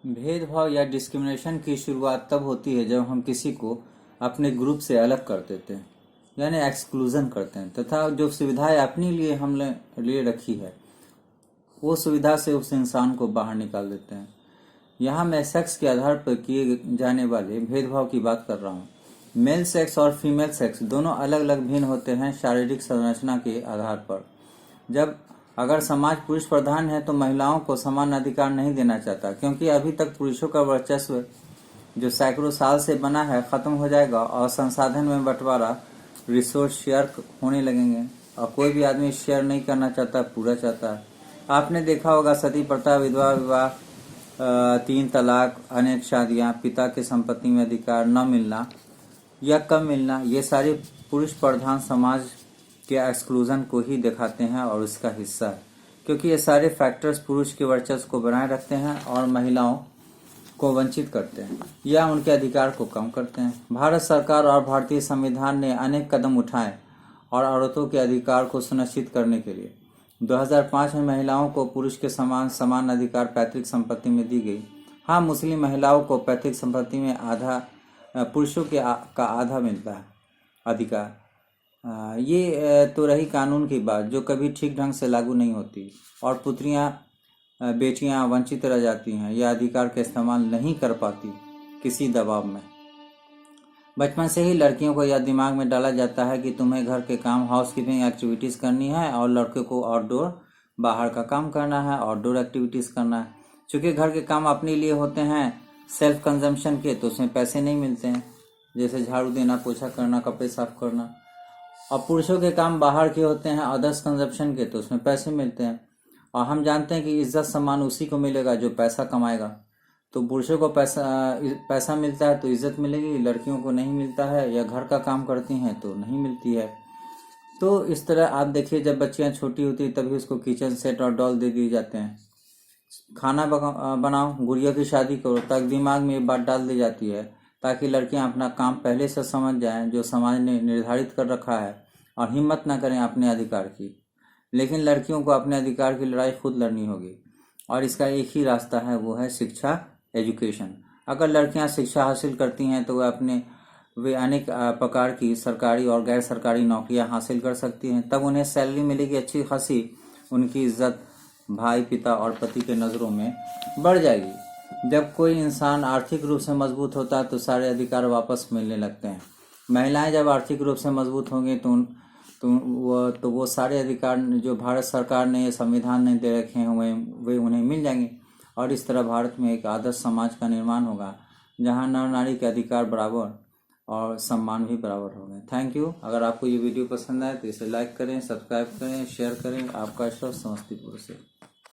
भेदभाव या डिस्क्रिमिनेशन की शुरुआत तब होती है जब हम किसी को अपने ग्रुप से अलग कर देते हैं, यानी एक्सक्लूजन करते हैं, तथा जो सुविधाएं अपने लिए हमने लिए रखी है वो सुविधा से उस इंसान को बाहर निकाल देते हैं। यहाँ मैं सेक्स के आधार पर किए जाने वाले भेदभाव की बात कर रहा हूँ। मेल सेक्स और फीमेल सेक्स दोनों अलग अलग भिन्न होते हैं शारीरिक संरचना के आधार पर। जब अगर समाज पुरुष प्रधान है तो महिलाओं को समान अधिकार नहीं देना चाहता, क्योंकि अभी तक पुरुषों का वर्चस्व जो सैकड़ों साल से बना है खत्म हो जाएगा और संसाधन में बंटवारा, रिसोर्स शेयर होने लगेंगे और कोई भी आदमी शेयर नहीं करना चाहता, पूरा चाहता है। आपने देखा होगा सती प्रथा, विधवा विवाह, 3 तलाक, अनेक शादियां, पिता की संपत्ति में अधिकार न मिलना या कम मिलना, ये सारे पुरुष प्रधान समाज के एक्सक्लूजन को ही दिखाते हैं और उसका हिस्सा है, क्योंकि ये सारे फैक्टर्स पुरुष के वर्चस्व को बनाए रखते हैं और महिलाओं को वंचित करते हैं या उनके अधिकार को कम करते हैं। भारत सरकार और भारतीय संविधान ने अनेक कदम उठाए और औरतों के अधिकार को सुनिश्चित करने के लिए 2005 में महिलाओं को पुरुष के समान अधिकार पैतृक संपत्ति में दी गई। हाँ, मुस्लिम महिलाओं को पैतृक संपत्ति में आधा, पुरुषों का आधा मिलता है अधिकार। ये तो रही कानून की बात, जो कभी ठीक ढंग से लागू नहीं होती और पुत्रियां, बेटियां वंचित रह जाती हैं या अधिकार का इस्तेमाल नहीं कर पाती किसी दबाव में। बचपन से ही लड़कियों को यह दिमाग में डाला जाता है कि तुम्हें घर के काम, हाउसकीपिंग एक्टिविटीज करनी है और लड़के को आउटडोर, बाहर का काम करना है, आउटडोर एक्टिविटीज करना है। चूंकि घर के काम अपने लिए होते हैं, सेल्फ कंजम्पशन के, तो उसमें पैसे नहीं मिलते हैं, जैसे झाड़ू देना, पोछा करना, कपड़े साफ करना। और पुरुषों के काम बाहर के होते हैं, अदर्स कंजम्पशन के, तो उसमें पैसे मिलते हैं। और हम जानते हैं कि इज्जत सम्मान उसी को मिलेगा जो पैसा कमाएगा। तो पुरुषों को पैसा मिलता है तो इज्जत मिलेगी, लड़कियों को नहीं मिलता है या घर का काम करती हैं तो नहीं मिलती है। तो इस तरह आप देखिए, जब बच्चियां छोटी होती है तभी उसको किचन सेट और डॉल दे दिए जाते हैं। खाना बनाओ, गुड़िया की शादी करो, तक दिमाग में ये बात डाल दी जाती है ताकि लड़कियां अपना काम पहले से समझ जाएं जो समाज ने निर्धारित कर रखा है और हिम्मत ना करें अपने अधिकार की। लेकिन लड़कियों को अपने अधिकार की लड़ाई खुद लड़नी होगी और इसका एक ही रास्ता है, वो है शिक्षा, एजुकेशन। अगर लड़कियां शिक्षा हासिल करती हैं तो वे अनेक प्रकार की सरकारी और गैर सरकारी नौकरियां हासिल कर सकती हैं। तब उन्हें सैलरी मिलेगी अच्छी खासी, उनकी इज्जत भाई, पिता और पति के नज़रों में बढ़ जाएगी। जब कोई इंसान आर्थिक रूप से मजबूत होता है तो सारे अधिकार वापस मिलने लगते हैं। महिलाएं जब आर्थिक रूप से मजबूत होंगी तो वो सारे अधिकार जो भारत सरकार ने, संविधान ने दे रखे हैं वे उन्हें मिल जाएंगे और इस तरह भारत में एक आदर्श समाज का निर्माण होगा जहां नर नारी के अधिकार बराबर और सम्मान भी बराबर होंगे। Thank you. अगर आपको ये वीडियो पसंद आए तो इसे लाइक करें, सब्सक्राइब करें, शेयर करें। आपका अशरफ, समस्तीपुर से।